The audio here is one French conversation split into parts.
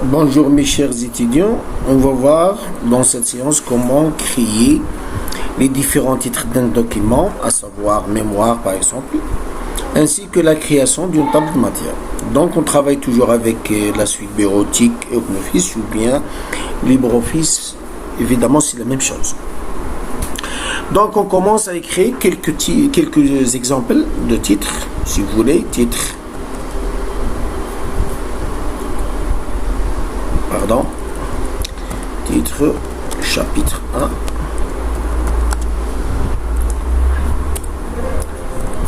Bonjour mes chers étudiants, on va voir dans cette séance comment créer les différents titres d'un document, à savoir mémoire par exemple, ainsi que la création d'une table de matière. Donc on travaille toujours avec la suite bureautique et OpenOffice ou bien LibreOffice, évidemment c'est la même chose. Donc on commence à écrire quelques exemples de titres, si vous voulez, titre chapitre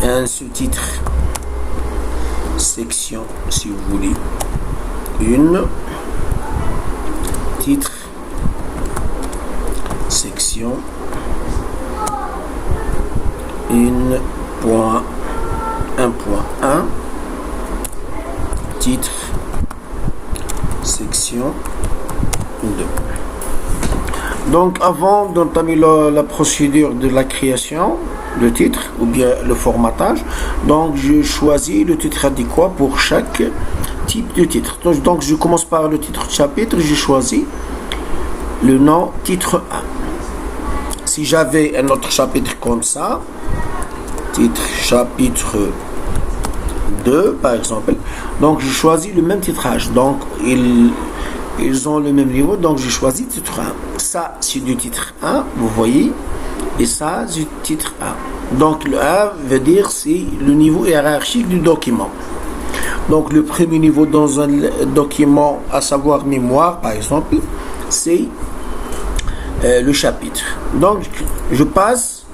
1, un sous-titre, section, si vous voulez, une, titre, section, une, point, 1.1, titre, section 2. Donc avant d'entamer la procédure de la création de titre ou bien le formatage, donc je choisis le titre adéquat pour chaque type de titre. Donc je commence par le titre de chapitre, je choisis le nom titre 1. Si j'avais un autre chapitre comme ça, titre chapitre 2 par exemple, donc je choisis le même titrage, donc ils ont le même niveau, donc je choisis titre 1. Ça c'est du titre 1, vous voyez, et ça c'est du titre 1. Donc le 1 veut dire c'est le niveau hiérarchique du document. Donc le premier niveau dans un document, à savoir mémoire par exemple, c'est le chapitre. Donc je passe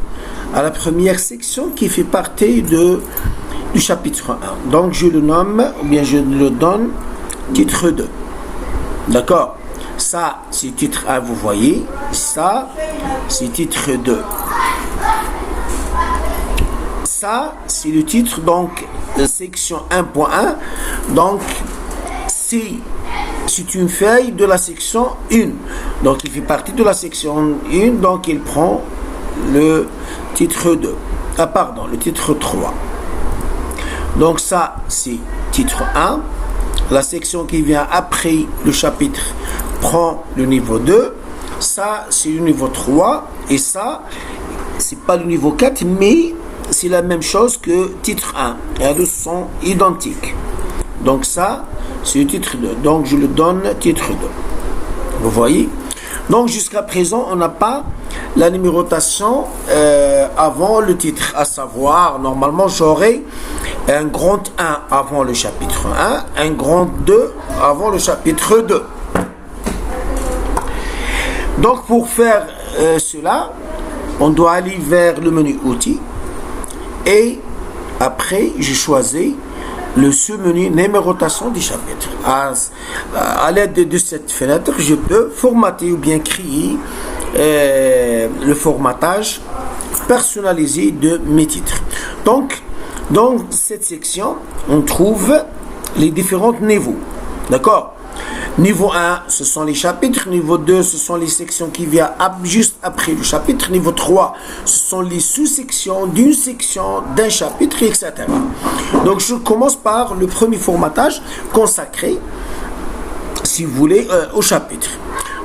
à la première section qui fait partie du chapitre 1. Donc je le nomme, ou bien je le donne titre 2. D'accord? Ça, c'est titre 1, vous voyez. Ça, c'est titre 2. Ça, c'est le titre, donc, de section 1.1. Donc, c'est une feuille de la section 1. Donc, il fait partie de la section 1. Donc, il prend le titre 2. Le titre 3. Donc, ça, c'est titre 1. La section qui vient après le chapitre prend le niveau 2. Ça, c'est le niveau 3. Et ça, c'est pas le niveau 4, mais c'est la même chose que titre 1. Et elles sont identiques. Donc ça, c'est le titre 2. Donc je le donne titre 2. Vous voyez? Donc jusqu'à présent, on n'a pas la numérotation avant le titre. À savoir, normalement, j'aurai un grand 1 avant le chapitre 1, un grand 2 avant le chapitre 2. Donc pour faire cela, on doit aller vers le menu outils et après je choisis le sous-menu numérotation du chapitre. À l'aide de cette fenêtre, je peux formater ou bien créer le formatage personnalisé de mes titres. Donc dans cette section, on trouve les différents niveaux. D'accord? Niveau 1, ce sont les chapitres. Niveau 2, ce sont les sections qui viennent juste après le chapitre. Niveau 3, ce sont les sous-sections d'une section, d'un chapitre, etc. Donc, je commence par le premier formatage consacré, si vous voulez, au chapitre.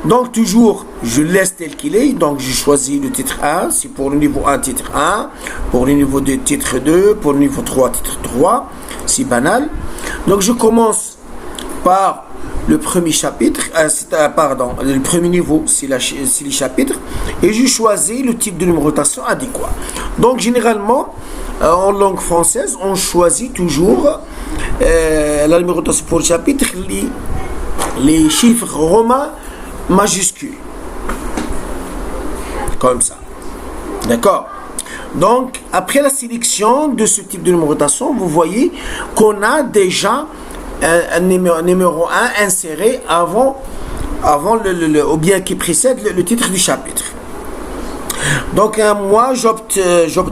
Donc, toujours, je laisse tel qu'il est. Donc, je choisis le titre 1. C'est pour le niveau 1, titre 1. Pour le niveau 2, titre 2. Pour le niveau 3, titre 3. C'est banal. Donc, je commence par le premier chapitre. Le premier niveau, c'est les chapitres. Et je choisis le type de numérotation adéquat. Donc, généralement, en langue française, on choisit toujours la numérotation pour le chapitre, les chiffres romains majuscules, comme ça. D'accord? Donc, après la sélection de ce type de numérotation, vous voyez qu'on a déjà un numéro 1 inséré avant ou bien qui précède le titre du chapitre. Donc, moi, j'opte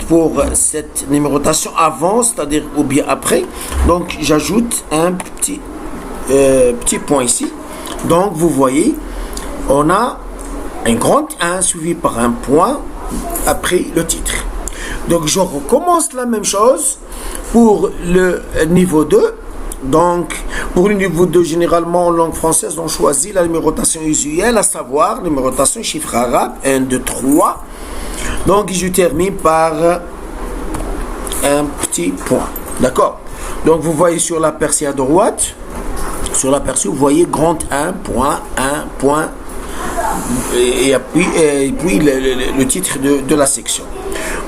pour cette numérotation avant, c'est-à-dire ou bien après. Donc, j'ajoute un petit point ici. Donc, vous voyez, on a un grand 1 suivi par un point après le titre. Donc je recommence la même chose pour le niveau 2. Donc, pour le niveau 2, généralement en langue française, on choisit la numérotation usuelle, à savoir numérotation chiffre arabe 1, 2, 3. Donc, je termine par un petit point. D'accord? Donc, vous voyez sur l'aperçu à droite, sur l'aperçu, vous voyez grand 1, point, et puis le titre de la section.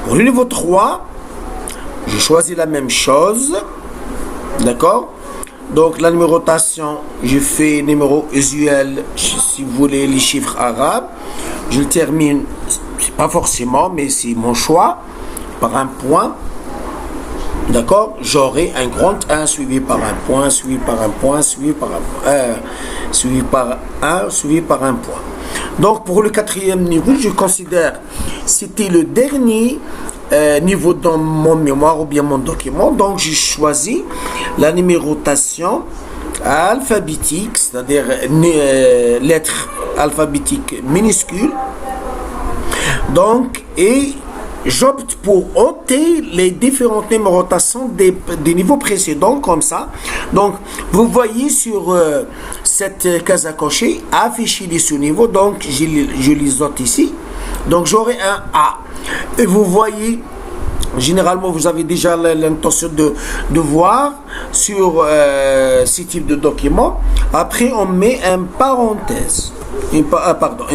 Pour le niveau 3, je choisis la même chose. D'accord? Donc, la numérotation, je fais numéro usuel, si vous voulez, les chiffres arabes. Je le termine, c'est pas forcément, mais c'est mon choix, par un point. D'accord? J'aurai un grand 1 suivi par un point, suivi par un point, suivi par un point. Donc, pour le 4e niveau, je considère c'était le dernier niveau dans mon mémoire ou bien mon document. Donc, j'ai choisi la numérotation alphabétique, c'est-à-dire lettres alphabétiques minuscules. Donc, et j'opte pour ôter les différentes numérotations des niveaux précédents, comme ça. Donc, vous voyez sur cette case à cocher, afficher les sous-niveaux. Donc, je les ôte ici. Donc, j'aurai un A. Et vous voyez, généralement, vous avez déjà l'intention de voir sur ce type de document. Après, on met une parenthèse. Une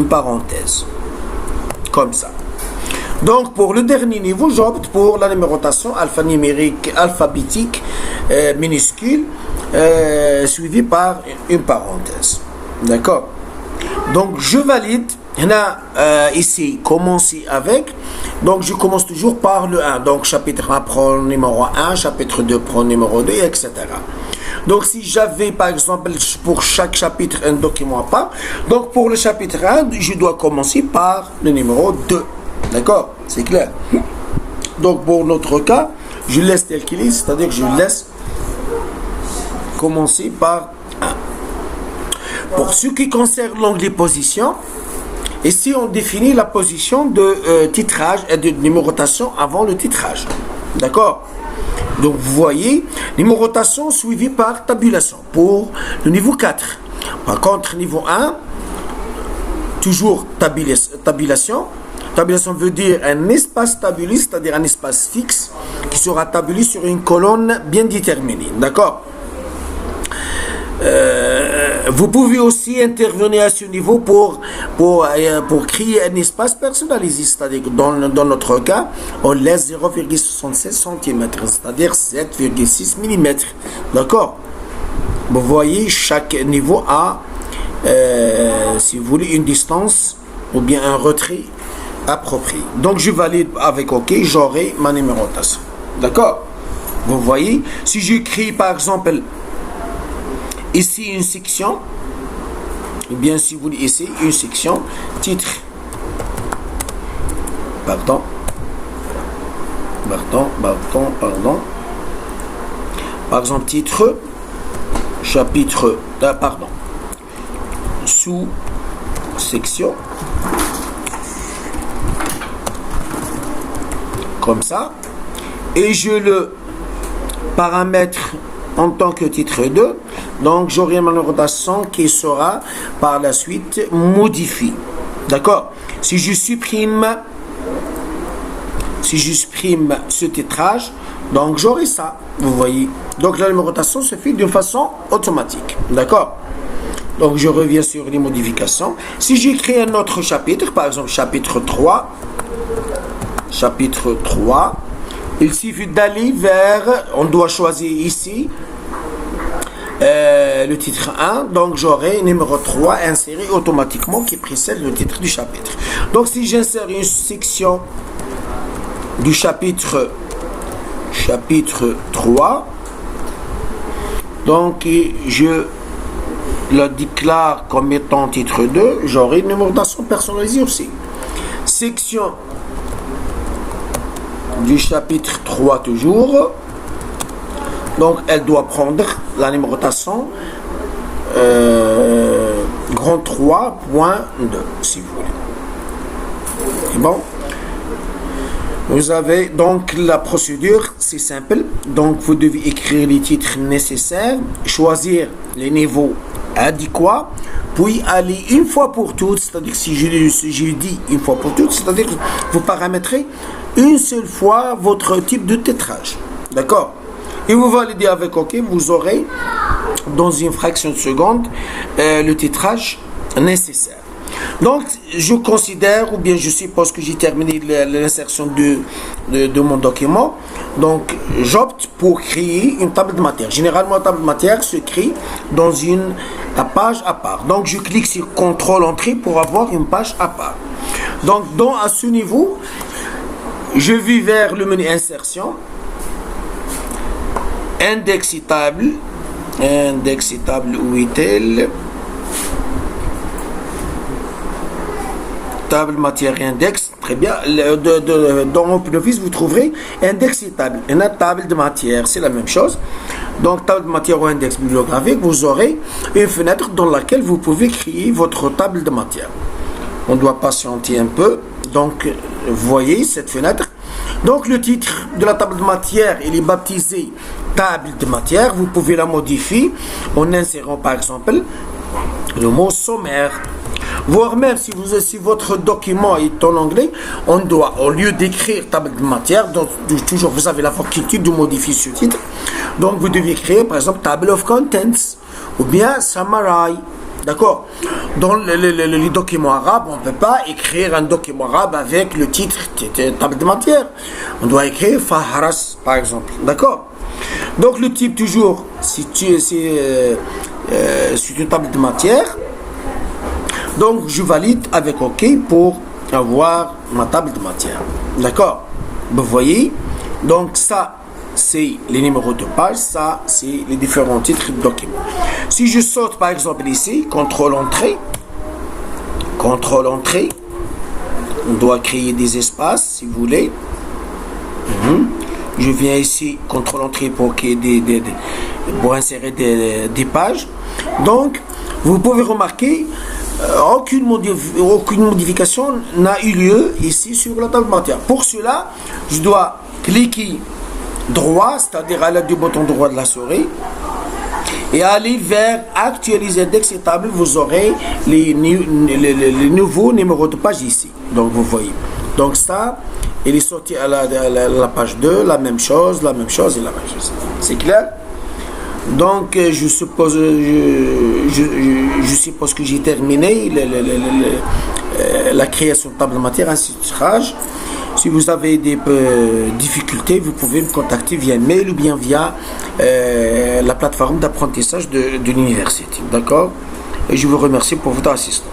parenthèse. Comme ça. Donc, pour le dernier niveau, j'opte pour la numérotation alphanumérique, alphabétique, minuscule, suivie par une parenthèse. D'accord? Donc, je valide. Ici, commencer avec. Donc, je commence toujours par le 1. Donc, chapitre 1 prend le numéro 1, chapitre 2 prend le numéro 2, etc. Donc, si j'avais, par exemple, pour chaque chapitre un document à part, donc pour le chapitre 1, je dois commencer par le numéro 2. D'accord? C'est clair. Donc, pour notre cas, je laisse tel qu'il est, c'est-à-dire que je laisse commencer par 1. Pour ce qui concerne l'onglet position, ici, on définit la position de titrage et de numérotation avant le titrage. D'accord? Donc, vous voyez, numérotation suivie par tabulation pour le niveau 4. Par contre, niveau 1, toujours tabulation. Tabulation veut dire un espace tabulé, c'est-à-dire un espace fixe qui sera tabulé sur une colonne bien déterminée. D'accord? Vous pouvez aussi intervenir à ce niveau pour créer un espace personnalisé, c'est-à-dire que dans notre cas, on laisse 0,76 cm, c'est-à-dire 7,6 mm. D'accord? Vous voyez, chaque niveau a, si vous voulez, une distance ou bien un retrait approprié. Donc, je valide avec OK, j'aurai ma numérotation. D'accord? Vous voyez, si j'écris par exemple ici une section, ou bien si vous voulez ici une section, titre, pardon, par exemple titre, chapitre, sous-section, comme ça, et je le paramètre en tant que titre 2, donc j'aurai ma numérotation qui sera par la suite modifiée. D'accord? Si je supprime ce titrage, donc j'aurai ça, vous voyez. Donc la numérotation se fait d'une façon automatique. D'accord? Donc je reviens sur les modifications. Si j'écris un autre chapitre, par exemple chapitre 3, il suffit d'aller vers, on doit choisir ici le titre 1, donc j'aurai numéro 3 inséré automatiquement qui précède le titre du chapitre. Donc si j'insère une section du chapitre 3, donc je le déclare comme étant titre 2, j'aurai une numérotation personnalisée aussi. Section du chapitre 3 toujours, donc elle doit prendre la numérotation grand 3.2 si vous voulez. Et bon, Vous avez donc la procédure, c'est simple. Donc vous devez écrire les titres nécessaires, choisir les niveaux adéquats, puis aller une fois pour toutes, c'est-à-dire si je dis une fois pour toutes, c'est-à-dire que vous paramétrez une seule fois votre type de titrage. D'accord? Et vous validez avec OK, vous aurez dans une fraction de seconde le titrage nécessaire. Donc, je considère, ou bien je suppose que j'ai terminé l'insertion de mon document. Donc, j'opte pour créer une table de matière. Généralement, la table de matière se crée dans une page à part. Donc, je clique sur CTRL-Entrée pour avoir une page à part. Donc, à ce niveau, je vais vers le menu Insertion. Indexitable. Indexitable, où est-elle? Table matière index, très bien. Dans OpenOffice, vous trouverez indexitable. Une table de matière, c'est la même chose. Donc, table de matière ou index bibliographique, vous aurez une fenêtre dans laquelle vous pouvez créer votre table de matière. On doit patienter un peu. Donc, vous voyez cette fenêtre. Donc, le titre de la table de matière, il est baptisé table de matière. Vous pouvez la modifier en insérant, par exemple, le mot sommaire. Voire même si votre document est en anglais, on doit, au lieu d'écrire table de matière, donc toujours vous avez la faculté de modifier ce titre. Donc vous devez créer par exemple table of contents ou bien summary. D'accord? Dans les documents arabes, on ne peut pas écrire un document arabe avec le titre table de matière. On doit écrire fahras par exemple. D'accord? Donc le type toujours, c'est une table de matière. Donc, je valide avec OK pour avoir ma table de matière. D'accord? Vous voyez? Donc, ça, c'est les numéros de page. Ça, c'est les différents titres de documents. Si je saute, par exemple, ici, CTRL-Entrée. CTRL-Entrée. On doit créer des espaces, si vous voulez. Je viens ici, CTRL-Entrée pour pour insérer des pages. Donc, vous pouvez remarquer aucune modification n'a eu lieu ici sur la table de matière. Pour cela, je dois cliquer droit, c'est-à-dire à l'aide du bouton droit de la souris, et aller vers actualiser indexitable. Vous aurez les nouveaux numéros de page ici. Donc vous voyez. Donc ça, il est sorti à la page 2, la même chose, la même chose et la même chose. C'est clair? Donc, je suppose que j'ai terminé la création de table de matière ainsi de titrage. Si vous avez des difficultés, vous pouvez me contacter via mail ou bien via la plateforme d'apprentissage de l'université. D'accord? Et je vous remercie pour votre assistance.